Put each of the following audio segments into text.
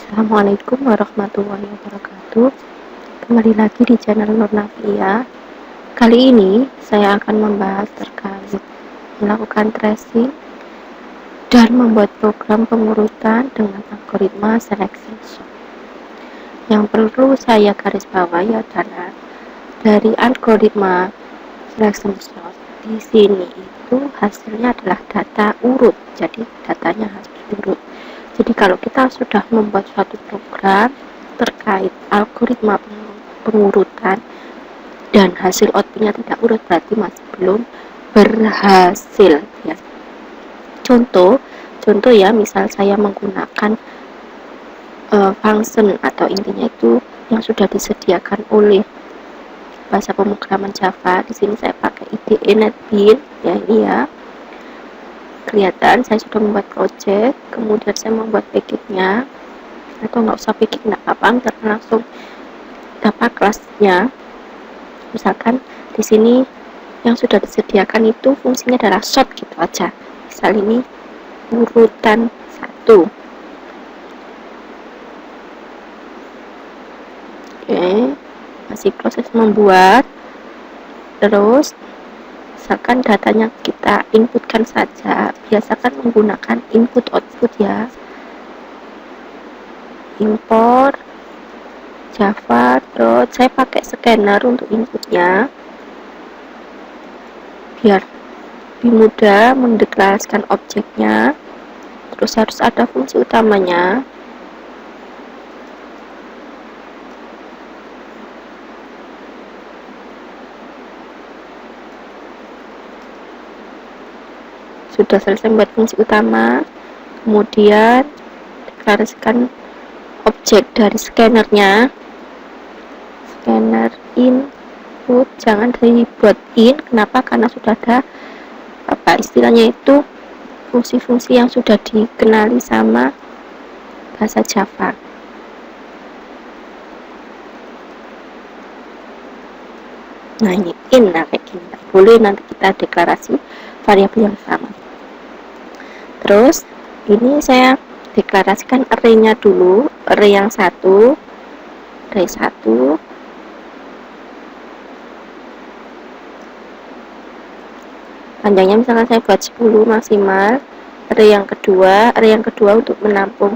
Assalamualaikum warahmatullahi wabarakatuh. Kembali lagi di channel Nur Nafia. Kali ini saya akan membahas terkait melakukan tracing dan membuat program pengurutan dengan algoritma selection sort. Yang perlu saya garis bawahi adalah dari algoritma selection sort di sini itu hasilnya adalah data urut, jadi datanya harus urut. Jadi kalau kita sudah membuat suatu program terkait algoritma pengurutan dan hasil outputnya tidak urut, berarti masih belum berhasil ya. Contoh ya, misal saya menggunakan function atau intinya itu yang sudah disediakan oleh bahasa pemrograman Java. Di sini saya pakai IDE NetBeans ya, ini ya. Kelihatan saya sudah membuat project, kemudian saya membuat package-nya, atau nggak usah package nggak apa-apa, karena langsung dapat kelasnya. Misalkan di sini yang sudah disediakan itu fungsinya adalah sort gitu aja. Misal ini urutan 1. Oke, masih proses membuat. Terus misalkan datanya kita inputkan saja, biasakan menggunakan input output ya, import Java. Terus saya pakai scanner untuk inputnya biar lebih mudah mendeklarasikan objeknya. Terus harus ada fungsi utamanya. Sudah selesai membuat fungsi utama, kemudian deklarasikan objek dari scannernya. Scanner input, jangan dibuat in. Kenapa? Karena sudah ada istilahnya itu fungsi-fungsi yang sudah dikenali sama bahasa Java. Nah ini in, nah kayak gini, boleh nanti kita deklarasi variabel yang sama. Terus ini saya deklarasikan array-nya dulu, array yang 1, array 1. Panjangnya misalkan saya buat 10 maksimal. Array yang kedua untuk menampung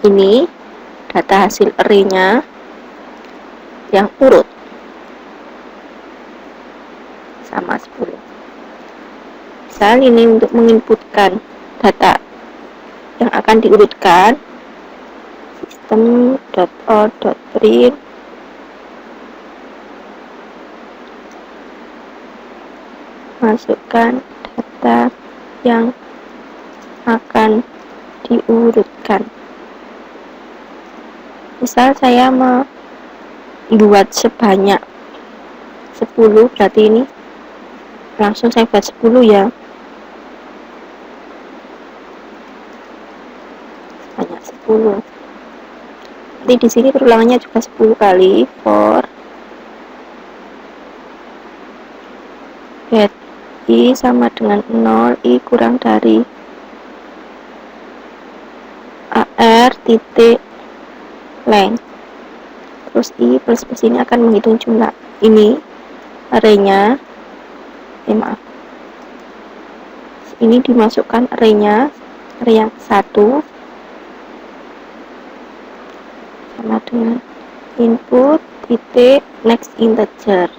ini data hasil array-nya yang urut sama 10. Misal ini untuk menginputkan data yang akan diurutkan, system.out.print masukkan data yang akan diurutkan. Misal saya membuat sebanyak 10, berarti ini langsung saya buat 10 ya, sebanyak 10. Nanti di sini perulangannya juga 10 kali. For get i sama dengan 0, i kurang dari ar titik length. Terus i plus ini akan menghitung jumlah ini array-nya. Ini dimasukkan array-nya, array yang 1 sama dengan input titik next integer.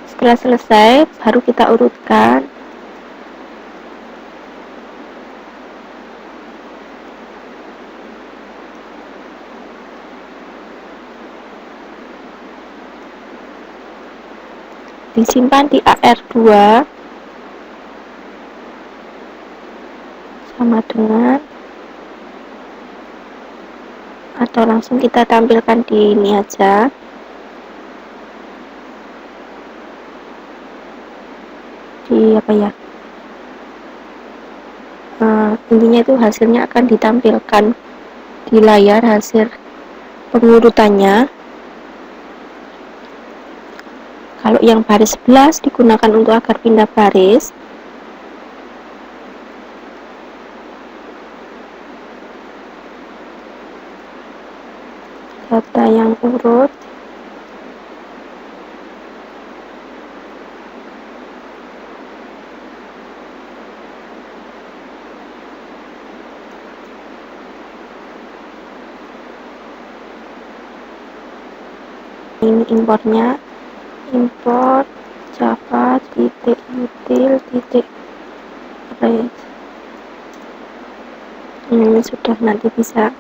Setelah selesai baru kita urutkan. Disimpan di AR2 sama dengan, atau langsung kita tampilkan di ini aja, di intinya itu hasilnya akan ditampilkan di layar hasil pengurutannya. Kalau yang baris 11 digunakan untuk agar pindah baris. data yang urut. Ini importnya, import java util arrays. Ini sudah, nanti bisa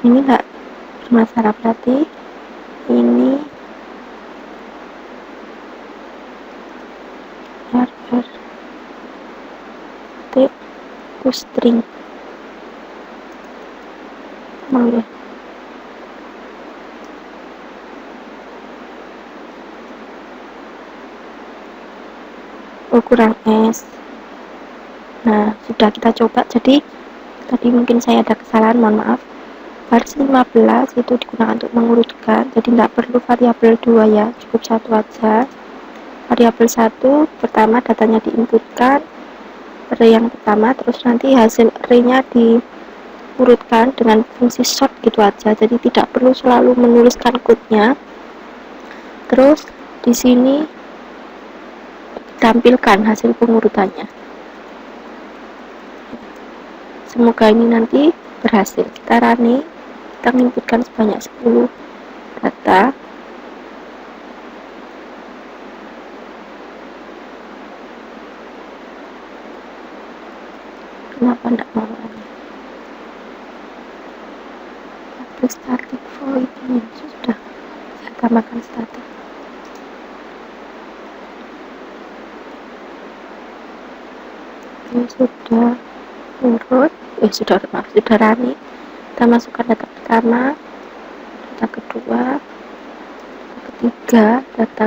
ini enggak bermasalah, berarti ini string mau ya. Kurang S. Nah, sudah kita coba. Jadi tadi mungkin saya ada kesalahan, mohon maaf. Baris 15 itu digunakan untuk mengurutkan, jadi tidak perlu variabel 2 ya, cukup satu aja. Variabel 1 pertama datanya diinputkan array yang pertama, terus nanti hasil array-nya diurutkan dengan fungsi sort gitu aja, jadi tidak perlu selalu menuliskan code-nya. Terus di sini tampilkan hasil pengurutannya. Semoga ini nanti berhasil. Kita running, kita menginputkan sebanyak 10 data. Kenapa enggak mau running? Public static void ini sudah saya tambahkan static. Ini sudah urut, sudah running. Kita masukkan data pertama, data kedua, data ketiga, data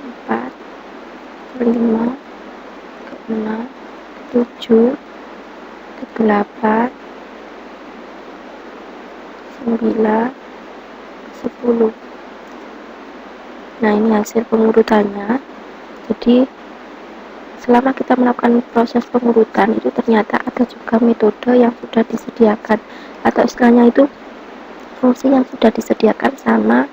keempat, kelima, keenam, ketujuh, kedelapan, 9, 10. Nah, ini hasil pengurutannya. Jadi selama kita melakukan proses pengurutan itu ternyata ada juga metode yang sudah disediakan, atau istilahnya itu fungsi yang sudah disediakan sama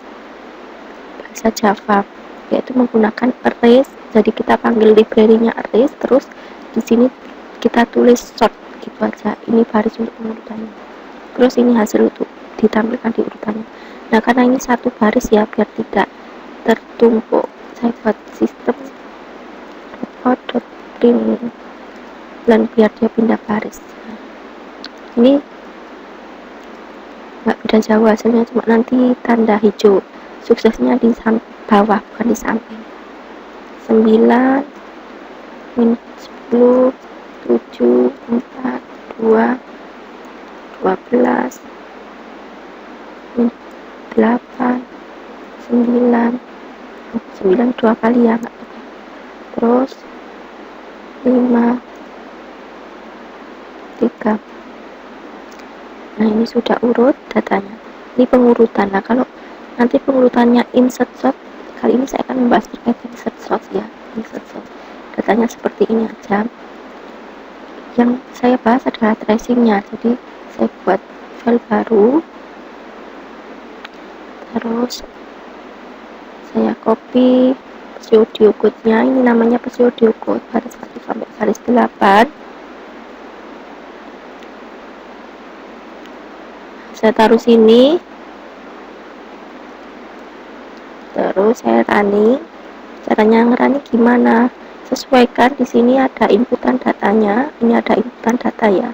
bahasa Java, yaitu menggunakan arrays. Jadi kita panggil library-nya arrays, terus di sini kita tulis sort gitu aja. Ini baris untuk pengurutannya. Terus ini hasil untuk ditampilkan di urutannya. Nah, karena ini satu baris ya, biar tidak tertumpuk, saya buat sistem print dan biar dia pindah baris. Ini nggak beda jauh hasilnya, cuma nanti tanda hijau suksesnya di bawah, bukan di samping. 9, 10, 7, 4, 2, 12, 8, 9 dua kali ya, nggak. Terus 5, 3. Nah, ini sudah urut datanya. Ini pengurutan. Nah, kalau nanti pengurutannya insert sort, kali ini saya akan membahas terkait insert sort ya. Insert sort datanya seperti ini aja. Yang saya bahas adalah tracingnya. Jadi saya buat file baru, terus saya copy pseudo code-nya. Ini namanya pseudo code, baris 1 sampai baris 8. Saya taruh sini, terus saya running. Caranya ngerunning gimana? Sesuaikan, di sini ada inputan datanya, ini ada inputan data ya.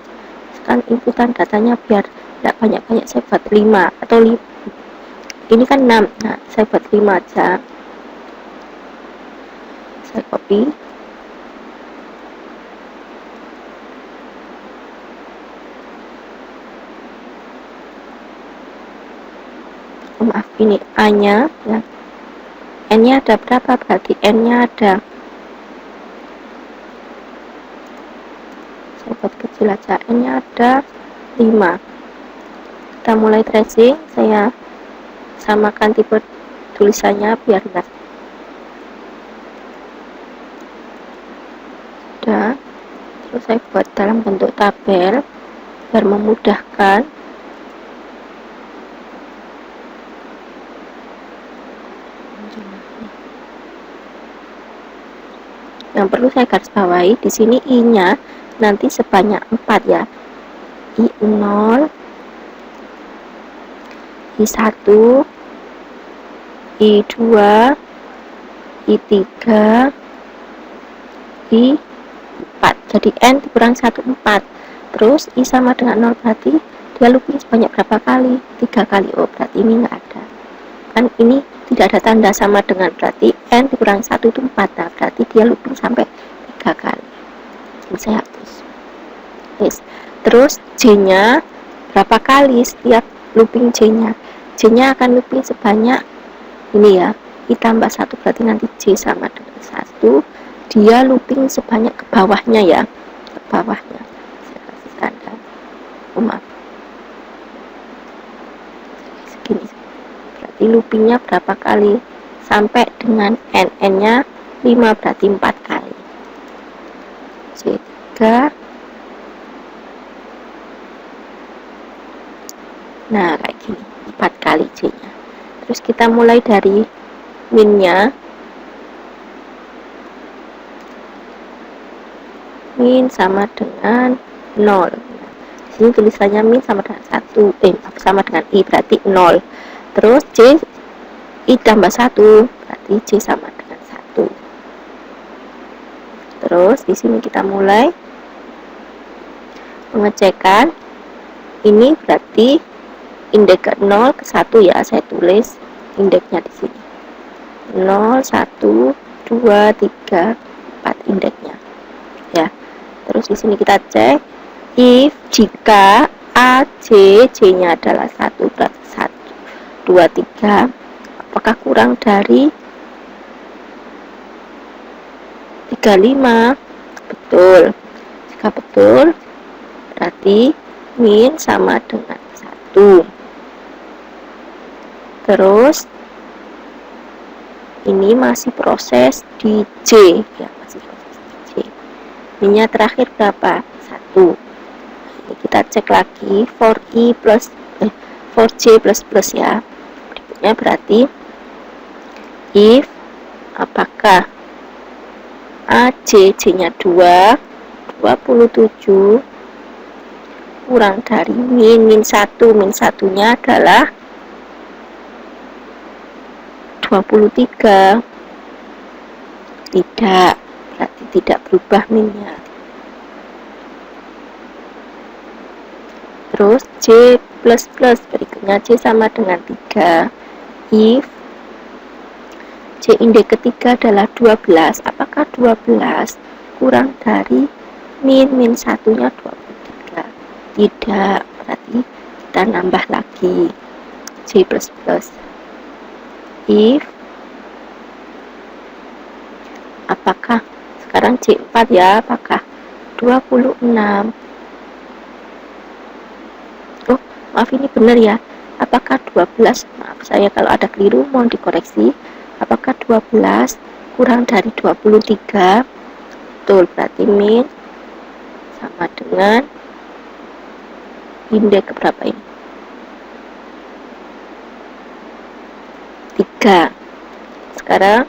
Sekarang inputan datanya biar tidak banyak-banyak, saya buat 5 atau 5. Ini kan 6, nah saya buat 5 aja. Saya copy. Maaf, ini A-nya ya. N-nya ada berapa? Berarti N-nya ada saya buat kecil aja, N nya ada 5. Kita mulai tracing, saya samakan tipe tulisannya biar enggak. Sudah, terus saya buat dalam bentuk tabel biar memudahkan. Yang perlu saya garis bawahi di sini I-nya nanti sebanyak 4 ya. I0, I1, I2, I3, I4. Jadi N dikurang 1, 4. Terus I sama dengan 0 berarti dia looping sebanyak berapa kali? 3 kali. Oh, berarti ini enggak ada. Kan ini tidak ada tanda sama dengan, berarti N dikurang 1 itu 4. Nah, berarti dia looping sampai 3 kali. Ini saya hapus. Yes. Terus J-nya berapa kali setiap looping J-nya? J-nya akan looping sebanyak ini ya. I tambah 1 berarti nanti J sama dengan 1. Dia looping sebanyak ke bawahnya ya. Ke bawahnya. Saya kasih tanda. Oh, maaf. Segini. Berarti loopingnya berapa kali? Sampai dengan N. N-nya 5 berarti 4 kali. J3. Nah, kayak gini. 4 kali J-nya. Terus kita mulai dari min-nya. Min sama dengan 0. Di sini tulisannya min sama dengan 1. Sama dengan I berarti 0. Terus J I tambah 1 berarti J sama dengan 1. Terus di sini kita mulai pengecekan. Ini berarti indeks ke 0 ke 1 ya, saya tulis indeksnya di sini. 0, 1, 2, 3, 4 indeksnya. Ya. Terus di sini kita cek if jika A, J, J-nya adalah 1 berarti 1, 2, 3. Apakah kurang dari 35? Betul. Jika betul, berarti min sama dengan 1. Terus ini masih proses di J ya, masih proses di J. Minnya terakhir berapa? 1. Ini kita cek lagi for J plus ya. Berikutnya berarti if apakah AC J-nya 2, 27 kurang dari min 1. Min 1-nya adalah 23. Tidak, berarti tidak berubah minnya. Terus J plus berikutnya J sama dengan 3. If J indeks ketiga adalah 12, apakah 12 kurang dari min 1-nya 23? Tidak, berarti kita nambah lagi J plus. If apakah sekarang J4 ya, apakah 26? Oh, maaf ini benar ya. Apakah 12? Maaf saya kalau ada keliru mohon dikoreksi. Apakah 12 kurang dari 23? Betul, berarti min sama dengan indeks berapa ini? 3. Sekarang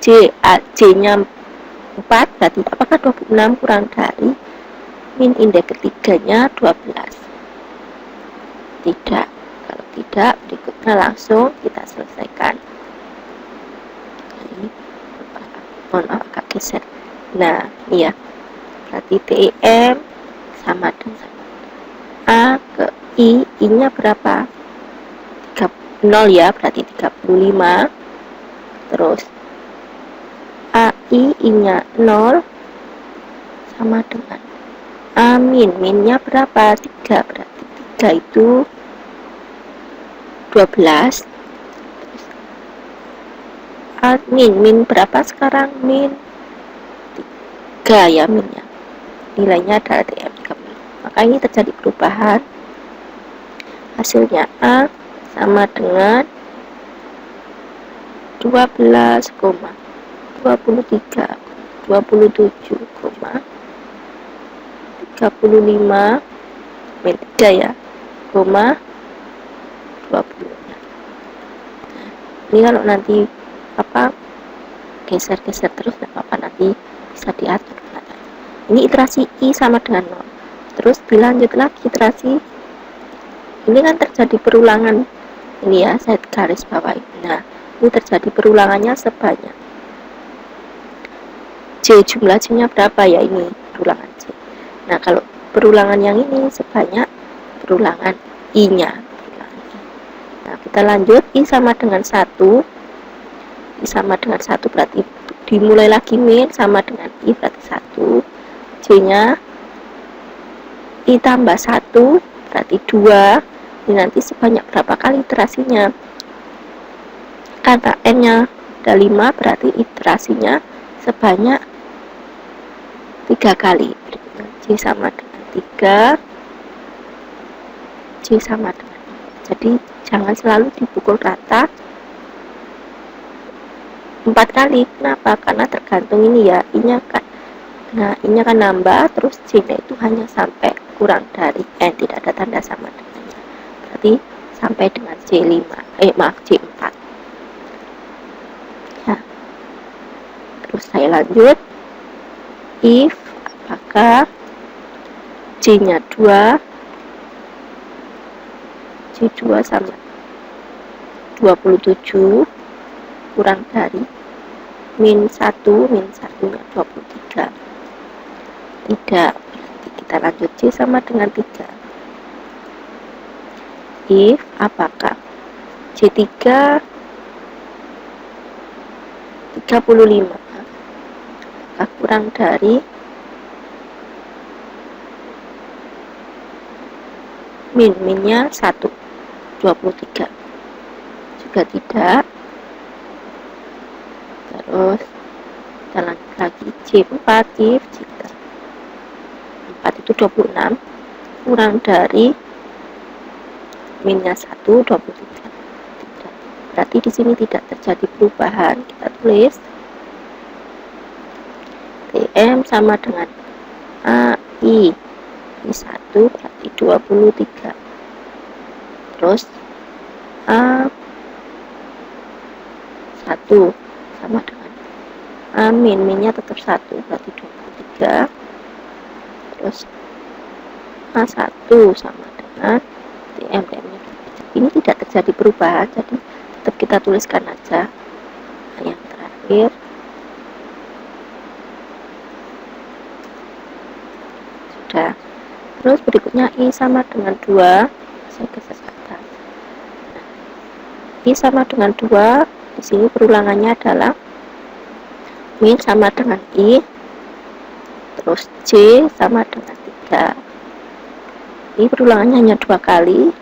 J-nya 4, berarti apakah 26 kurang dari min indeks ketiganya 12? Tidak. Kalau tidak, berikutnya langsung kita selesaikan. Ini mohon maaf agak geser. Nah, ini ya. Berarti TIM sama dengan A ke I-nya berapa? 0 ya, berarti 35. Terus I-nya 0 sama dengan A min-nya berapa? 3, berarti 3 itu 12. Terus min berapa sekarang? Min 3 ya minnya, nilainya adalah TM 35, maka ini terjadi perubahan. Hasilnya A sama dengan 12,23, 27,35 min 3 ya, 20. Ini kalau nanti geser-geser terus nggak apa-apa, nanti bisa diatur. Ini iterasi I sama dengan 0. Terus dilanjut lagi iterasi, ini kan terjadi perulangan ini ya, saya garis bawahi. Nah, ini terjadi perulangannya sebanyak J, jumlah J nya berapa ya, ini perulangan J. Nah, kalau perulangan yang ini sebanyak perulangan I nya. Nah, kita lanjut, I sama dengan 1. I sama dengan 1 berarti dimulai lagi min sama dengan I berarti 1. J nya I tambah 1 berarti 2. Ini nanti sebanyak berapa kali iterasinya, karena N nya ada 5 berarti iterasinya sebanyak 3 kali. J sama dengan 3, J sama dengan 5. Jadi jangan selalu dipukul rata 4 kali. Kenapa? Karena tergantung ini ya, I nya kan, nah I nya kan nambah, terus J nya itu hanya sampai kurang dari N, tidak ada tanda sama dengannya, berarti sampai dengan J5, J4 ya. Terus saya lanjut, if apakah J nya 2, J2 sama 27 kurang dari min 1, min 1 nya 23. Tidak, berarti kita lanjut J sama dengan 3. If apakah J3 35 apakah kurang dari minnya 1, 23. Juga tidak. Terus kita lanjut lagi J4, if jika 4 itu 26 kurang dari minnya 1, 23. Tidak. Berarti di sini tidak terjadi perubahan. Kita tulis TM sama dengan AI I1 berarti 23. Terus A1 sama dengan minnya tetap 1 berarti 23. Terus A1 sama dengan TM nya 23. Ini tidak terjadi perubahan, jadi tetap kita tuliskan aja. Nah, yang terakhir sudah. Terus berikutnya I sama dengan 2, saya geser ke atas. I sama dengan 2, di sini perulangannya adalah min sama dengan I, terus J sama dengan 3. Ini perulangannya hanya 2 kali,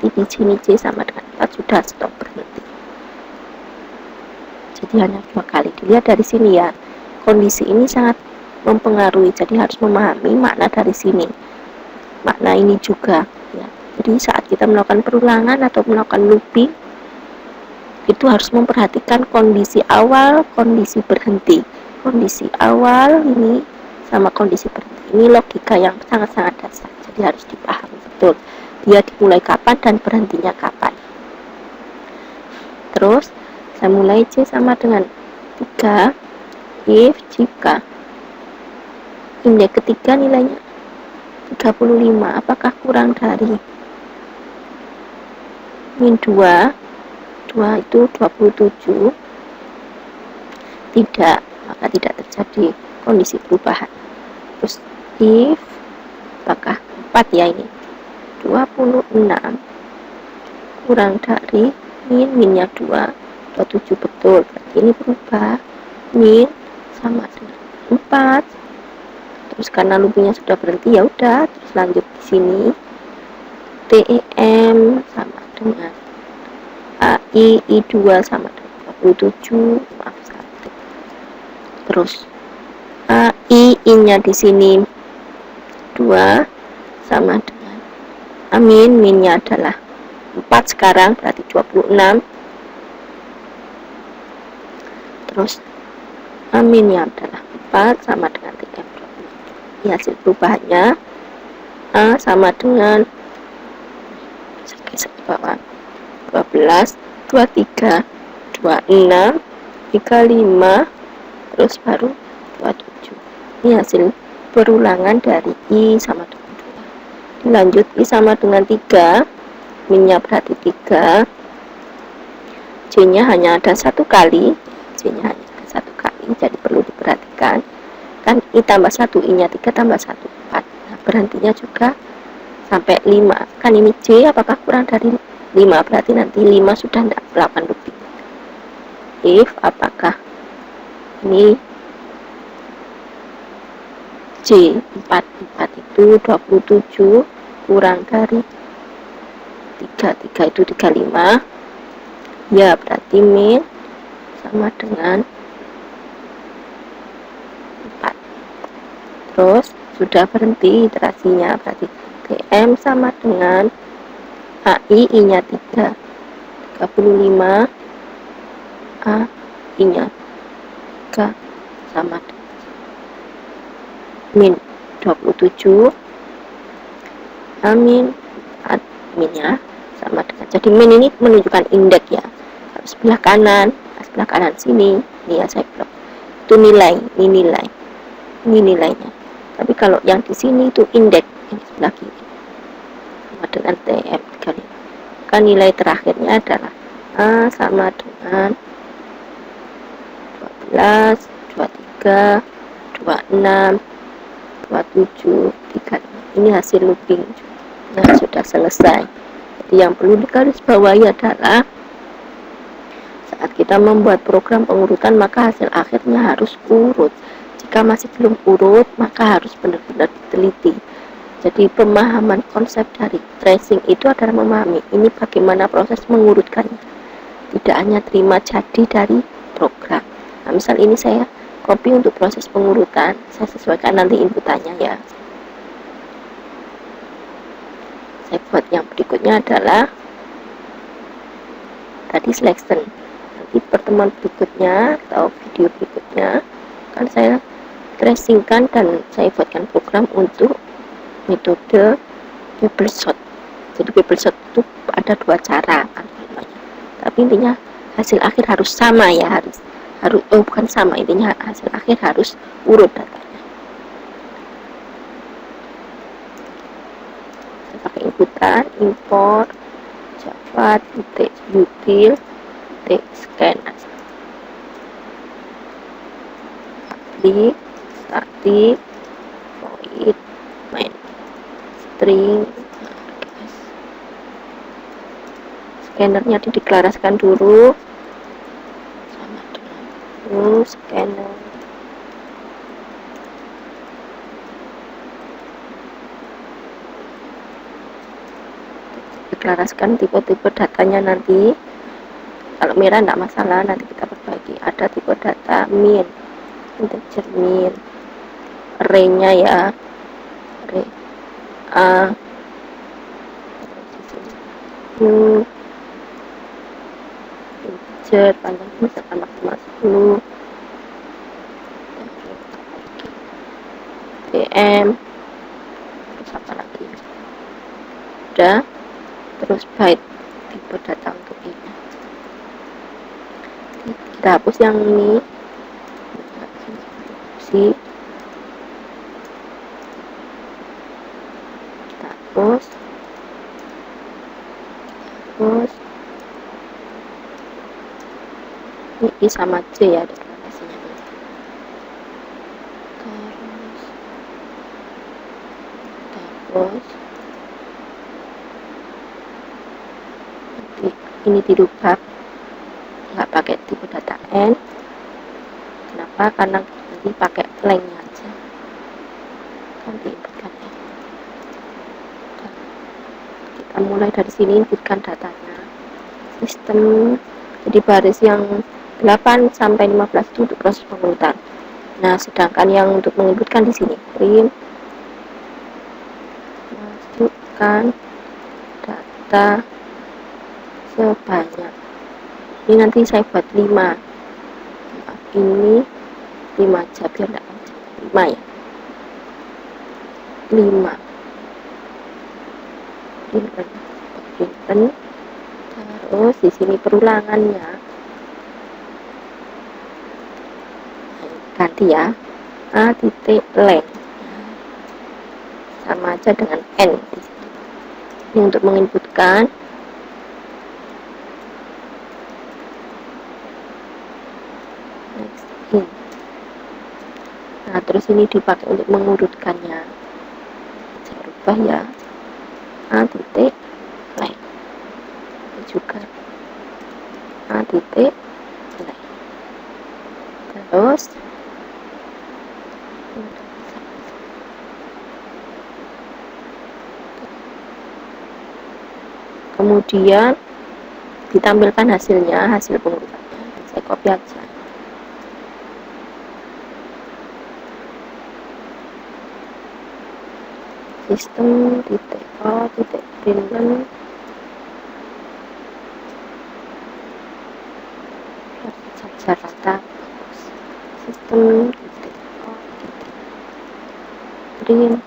di sini J sama dengan 4, sudah stop, berhenti. Jadi hanya 2 kali. Dilihat dari sini ya, kondisi ini sangat mempengaruhi, jadi harus memahami makna dari sini, makna ini juga ya. Jadi saat kita melakukan perulangan atau melakukan looping, itu harus memperhatikan kondisi awal, kondisi berhenti. Kondisi awal ini sama kondisi berhenti, ini logika yang sangat-sangat dasar, jadi harus dipahami betul dia dimulai kapan dan berhentinya kapan. Terus saya mulai J sama dengan 3, if jika indeks ketiga nilainya 35 apakah kurang dari min 2 itu 27. Tidak, maka tidak terjadi kondisi perubahan. Terus if apakah 4 ya, ini 26 kurang dari minnya 2, 27 betul, berarti ini berubah, min sama dengan 4. Terus karena loopingnya sudah berhenti, ya udah, terus lanjut di sini TEM sama dengan AI I2 sama dengan 27, maaf 1. Terus I-nya di sini 2 sama dengan min-nya adalah 4 sekarang, berarti 26. Terus min-nya adalah 4 sama dengan TM. Ini hasil perubahannya. A sama dengan geser ke bawah 12, 23, 26, 35, terus baru 27. Ini hasil perulangan dari I sama dengan 2. Dilanjut I sama dengan 3, min-nya berarti 3, J-nya hanya ada 1 kali, J-nya hanya ada 1 kali, jadi perlu diperhatikan. Kan I tambah 1, I-nya 3 tambah 1, 4. Nah, berhentinya juga sampai 5. Kan ini J apakah kurang dari 5? Berarti nanti 5 sudah tidak melakukan looping. If apakah ini J 4 itu 27 kurang dari 3 itu 35, ya berarti min sama dengan 4. Terus sudah berhenti iterasinya, berarti TM sama dengan AI, I-nya 3, 35, A, I-nya 3 sama dengan min 27, min 4, min-nya sama dengan, jadi min ini menunjukkan indeks ya. Kalau sebelah kanan sini, ini ya saya blok, itu nilai, ini nilainya. Tapi kalau yang di sini itu indeks, ini sebelah kiri sama dengan TM 35. Maka nilai terakhirnya adalah A sama dengan 12, 23, 26, 27, 35. Ini hasil looping. Nah, sudah selesai. Jadi yang perlu digarisbawahi adalah saat kita membuat program pengurutan, maka hasil akhirnya harus urut. Jika masih belum urut, maka harus benar-benar diteliti. Jadi pemahaman konsep dari tracing itu adalah memahami ini bagaimana proses mengurutkannya. Tidak hanya terima jadi dari program. Nah, misal ini saya copy untuk proses pengurutan, saya sesuaikan nanti inputannya ya. Saya buat yang berikutnya adalah tadi selection. Nanti pertemuan berikutnya atau video berikutnya akan saya tracingkan dan saya buatkan program untuk metode bubble sort. Jadi bubble sort itu ada 2 cara kan, tapi intinya hasil akhir harus sama ya, harus bukan sama, intinya hasil akhir harus urut datanya. Saya pakai inputan import java util scan public static void main string. Scannernya dideklarasikan dulu sama dengan scanner. Deklarasikan tipe-tipe datanya nanti. Kalau merah tidak masalah, nanti kita perbaiki. Ada tipe data min, integer min, array-nya ya, array A, integer panjang misalkan maksimal 10, TM, terus apa lagi, udah. Terus byte tipe data untuk ini. Kita hapus yang ini, kita hapus, ini I sama J ya deklarasinya. Terus ini dirubah, nggak pakai tipe data N. Kenapa? Karena nanti pakai length aja, nanti inputkan ya. Kita mulai dari sini, inputkan datanya. Sistem, jadi baris yang 8 sampai 15 itu untuk proses pengurutan. Nah, sedangkan yang untuk menginputkan di sini print masukkan data sebanyak, ini nanti saya buat 5, ini 5 aja biar enggak 5 ya, 5 print. Terus di sini perulangannya ganti ya, a titik length sama aja dengan n di sini. Ini untuk menginputkan. Next in. Nah, terus ini dipakai untuk mengurutkannya. Saya rubah ya, a titik length. Ini juga a titik length. Terus kemudian ditampilkan hasilnya, hasil pengurutannya. Saya copy aja. Sistem titik o titik printen saja rata. Sistem titik o titik print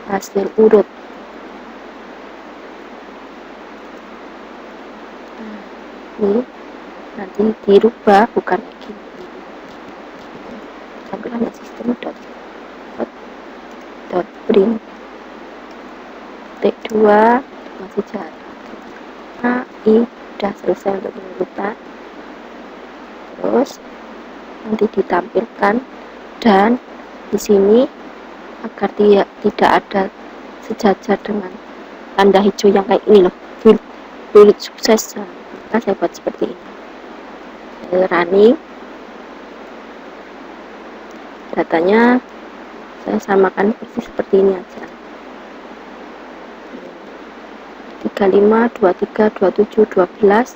hasil urut. Ini nanti dirubah, bukan lagi tampilannya sistem dot print titik 2 masih jalan. AI sudah selesai untuk pengurutan. Terus nanti ditampilkan, dan di sini agar tidak ada sejajar dengan tanda hijau yang kayak ini loh, build sukses. Nah, saya buat seperti ini. Saya running, datanya saya samakan persis seperti ini aja. 35, 23, 27, 12,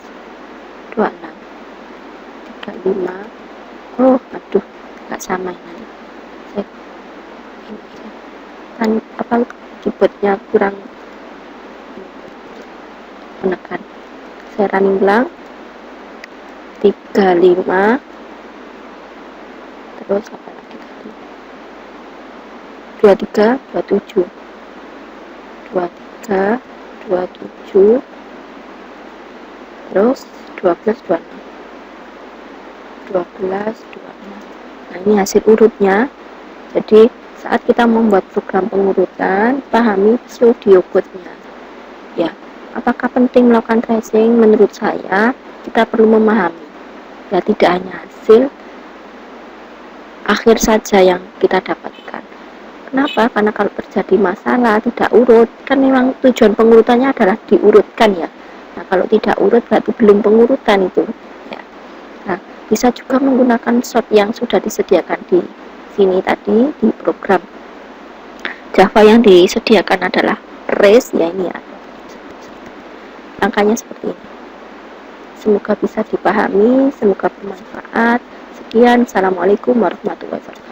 26, 35. Oh, aduh, nggak sama ini. Saya ini kan apa keyboardnya kurang menekan. Saya running ulang. 35, terus apa lagi tadi? 23, 27, 23, 27, terus 12, 26, 12, 26. Nah, ini hasil urutnya. Jadi saat kita membuat program pengurutan, pahami pseudocode-nya. Ya, apakah penting melakukan tracing? Menurut saya, kita perlu memahami. Ya, tidak hanya hasil akhir saja yang kita dapatkan. Kenapa? Karena kalau terjadi masalah tidak urut, kan memang tujuan pengurutannya adalah diurutkan ya. Nah, kalau tidak urut berarti belum pengurutan itu. Ya. Nah, bisa juga menggunakan sort yang sudah disediakan di sini tadi di program Java yang disediakan adalah race ya, ini ya. Angkanya seperti ini. Semoga bisa dipahami, semoga bermanfaat. Sekian, assalamualaikum warahmatullahi wabarakatuh.